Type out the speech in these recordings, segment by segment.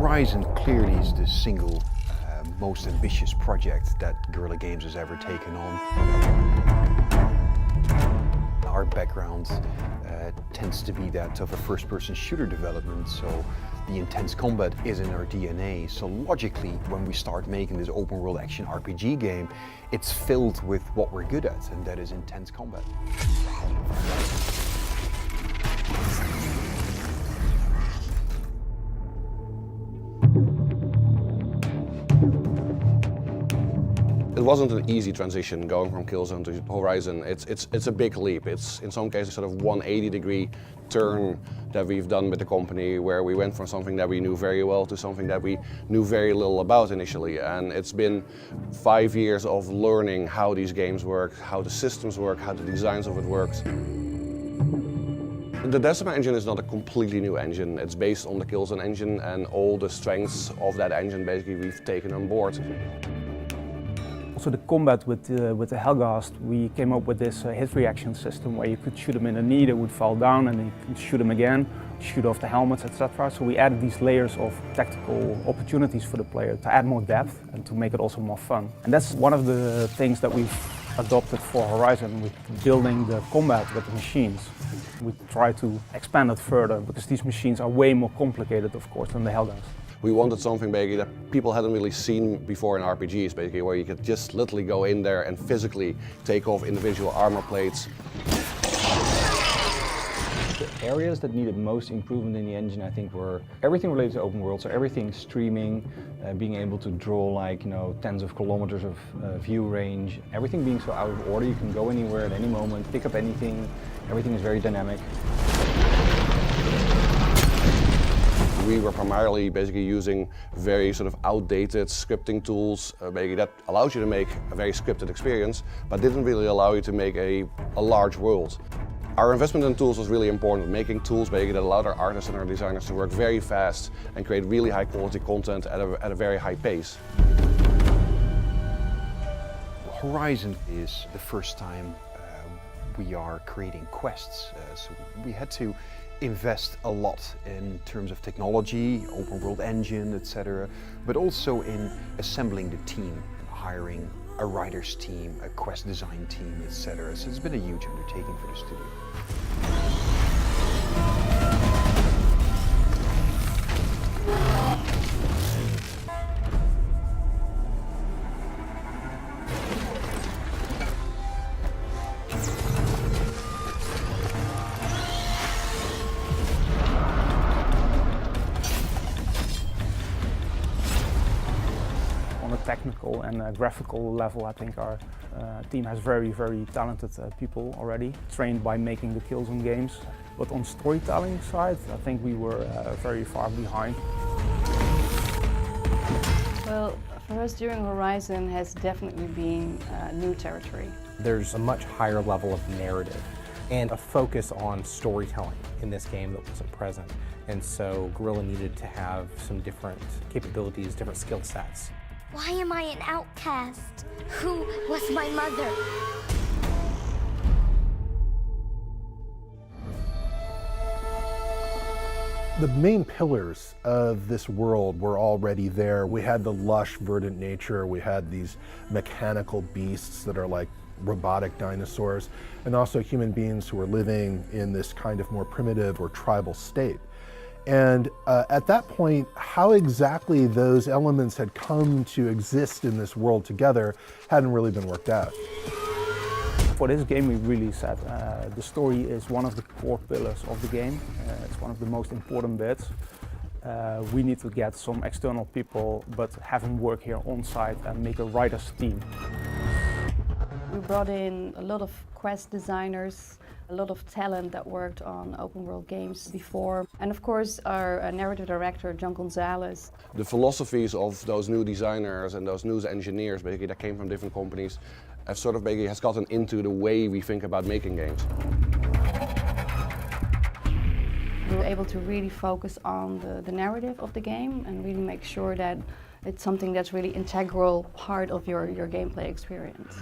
Horizon clearly is the single most ambitious project that Guerrilla Games has ever taken on. Our background tends to be that of a first-person shooter development, so the intense combat is in our DNA. So logically, when we start making this open-world action RPG game, it's filled with what we're good at, and that is intense combat. It wasn't an easy transition going from Killzone to Horizon. It's a big leap. It's in some cases sort of 180-degree turn that we've done with the company, where we went from something that we knew very well to something that we knew very little about initially. And it's been 5 years of learning how these games work, how the systems work, how the designs of it works. The Decima engine is not a completely new engine. It's based on the Killzone engine, and all the strengths of that engine basically we've taken on board. Also the combat with the Helghast, we came up with this hit reaction system where you could shoot them in the knee, they would fall down, and then you could shoot them again, shoot off the helmets, etc. So we added these layers of tactical opportunities for the player to add more depth and to make it also more fun. And that's one of the things that we've adopted for Horizon with building the combat with the machines. We try to expand it further because these machines are way more complicated, of course, than the Helghast. We wanted something basically that people hadn't really seen before in RPGs, basically, where you could just literally go in there and physically take off individual armor plates. The areas that needed most improvement in the engine, I think, were everything related to open world. So everything streaming, being able to draw like, tens of kilometers of view range, everything being so out of order. You can go anywhere at any moment, pick up anything. Everything is very dynamic. We were primarily basically using very sort of outdated scripting tools, basically that allows you to make a very scripted experience, but didn't really allow you to make a large world. Our investment in tools was really important, making tools basically that allowed our artists and our designers to work very fast and create really high quality content at a very high pace. Horizon is the first time we are creating quests, so we had to invest a lot in terms of technology, open world engine, etc., but also in assembling the team, hiring a writer's team, a quest design team, etc. So it's been a huge undertaking for the studio. Technical and graphical level, I think our team has very, very talented people already, trained by making the Killzone games. But on storytelling side, I think we were very far behind. Well, for us during Horizon has definitely been new territory. There's a much higher level of narrative and a focus on storytelling in this game that wasn't present. And so Guerrilla needed to have some different capabilities, different skill sets. Why am I an outcast? Who was my mother? The main pillars of this world were already there. We had the lush, verdant nature. We had these mechanical beasts that are like robotic dinosaurs, and also human beings who are living in this kind of more primitive or tribal state. And at that point, how exactly those elements had come to exist in this world together hadn't really been worked out. For this game, we really said the story is one of the core pillars of the game. It's one of the most important bits. We need to get some external people, but have them work here on site and make a writer's team. We brought in a lot of quest designers, a lot of talent that worked on open world games before, and of course our narrative director, John Gonzalez. The philosophies of those new designers and those new engineers basically that came from different companies have sort of basically has gotten into the way we think about making games. We were able to really focus on the narrative of the game and really make sure that it's something that's really integral part of your gameplay experience.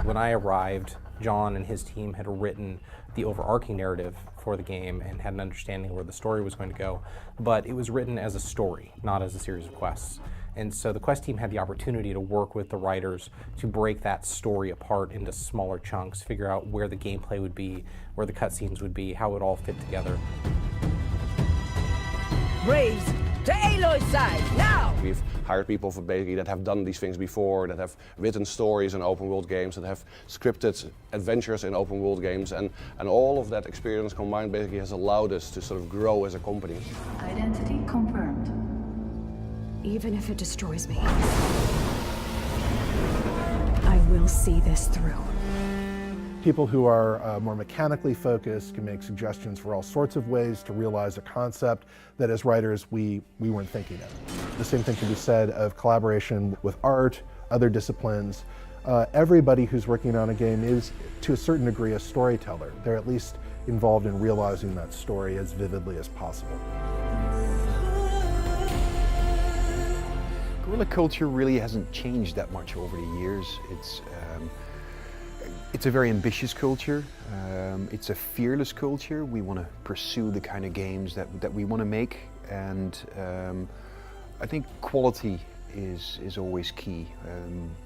When I arrived, John and his team had written the overarching narrative for the game and had an understanding of where the story was going to go, but it was written as a story, not as a series of quests. And so the quest team had the opportunity to work with the writers to break that story apart into smaller chunks, figure out where the gameplay would be, where the cutscenes would be, how it would all fit together. Braves, to Aloy's side, now! We've hired people for basically that have done these things before, that have written stories in open world games, that have scripted adventures in open world games, and all of that experience combined basically has allowed us to sort of grow as a company. Identity confirmed. Even if it destroys me, I will see this through. People who are more mechanically focused can make suggestions for all sorts of ways to realize a concept that as writers we weren't thinking of. The same thing can be said of collaboration with art, other disciplines. Everybody who's working on a game is, to a certain degree, a storyteller. They're at least involved in realizing that story as vividly as possible. Guerrilla culture really hasn't changed that much over the years. It's a very ambitious culture. It's a fearless culture. We want to pursue the kind of games that we want to make, and I think quality is always key.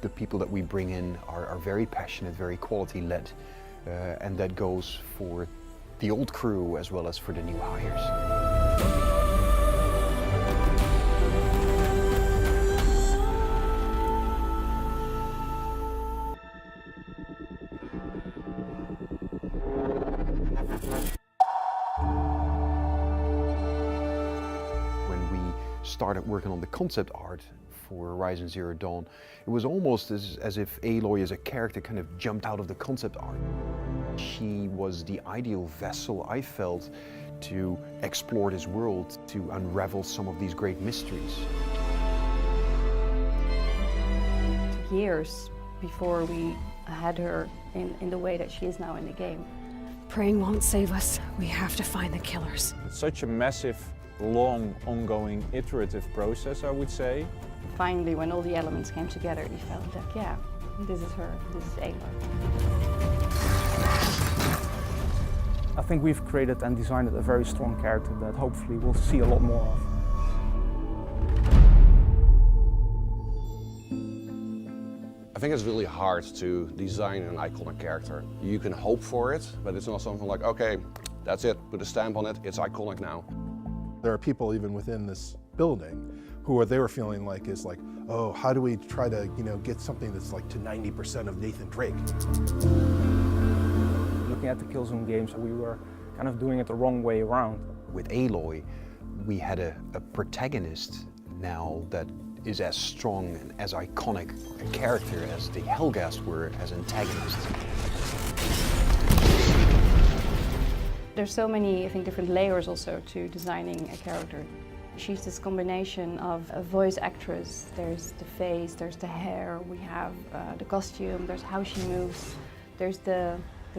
The people that we bring in are very passionate, very quality-led, and that goes for the old crew as well as for the new hires. Started working on the concept art for Horizon Zero Dawn, it was almost as if Aloy as a character kind of jumped out of the concept art. She was the ideal vessel, I felt, to explore this world, to unravel some of these great mysteries. It took years before we had her in the way that she is now in the game. Praying won't save us. We have to find the killers. It's such a massive, long, ongoing, iterative process, I would say. Finally, when all the elements came together, we felt like, yeah, this is her, this is Aloy. I think we've created and designed a very strong character that hopefully we'll see a lot more of. I think it's really hard to design an iconic character. You can hope for it, but it's not something like, okay, that's it, put a stamp on it, it's iconic now. There are people even within this building who they were feeling like is like, oh, how do we try to, get something that's like to 90% of Nathan Drake? Looking at the Killzone games, we were kind of doing it the wrong way around. With Aloy, we had a protagonist now that is as strong and as iconic a character as the Helghast were as antagonists. There's so many, I think, different layers also to designing a character. She's this combination of a voice actress. There's the face, there's the hair, we have the costume, there's how she moves, there's the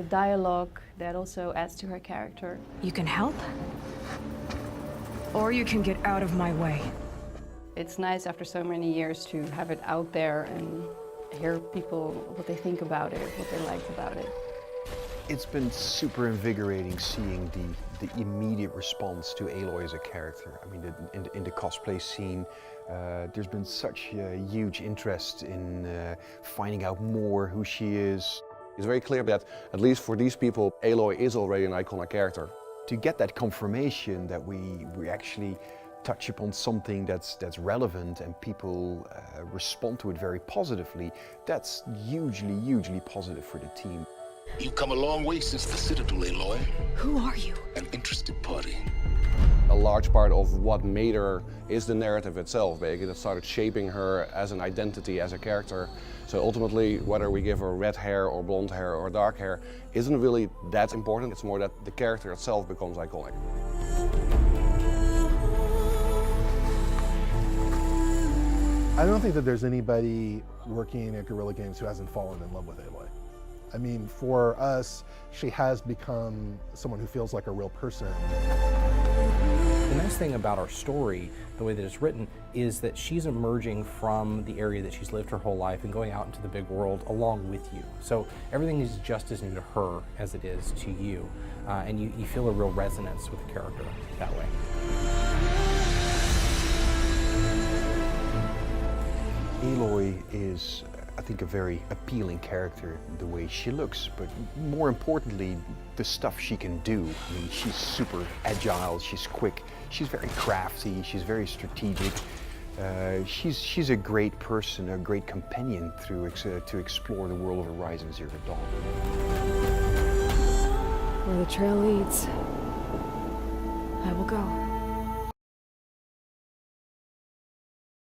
dialogue that also adds to her character. You can help, or you can get out of my way. It's nice after so many years to have it out there and hear people, what they think about it, what they liked about it. It's been super invigorating seeing the immediate response to Aloy as a character. I mean, in the cosplay scene, there's been such a huge interest in finding out more who she is. It's very clear that, at least for these people, Aloy is already an iconic character. To get that confirmation that we actually touch upon something that's relevant and people respond to it very positively, that's hugely positive for the team. You've come a long way since the Citadel, Aloy. Who are you? An interested party. A large part of what made her is the narrative itself, basically, that started shaping her as an identity, as a character. So ultimately, whether we give her red hair or blonde hair or dark hair isn't really that important. It's more that the character itself becomes iconic. I don't think that there's anybody working at Guerrilla Games who hasn't fallen in love with Aloy. I mean, for us, she has become someone who feels like a real person. The nice thing about our story, the way that it's written, is that she's emerging from the area that she's lived her whole life and going out into the big world along with you. So everything is just as new to her as it is to you. And you feel a real resonance with the character that way. Aloy is, I think, a very appealing character, the way she looks, but more importantly, the stuff she can do. I mean, she's super agile, she's quick, she's very crafty, she's very strategic. She's a great person, a great companion to explore the world of Horizon Zero Dawn. Where the trail leads, I will go.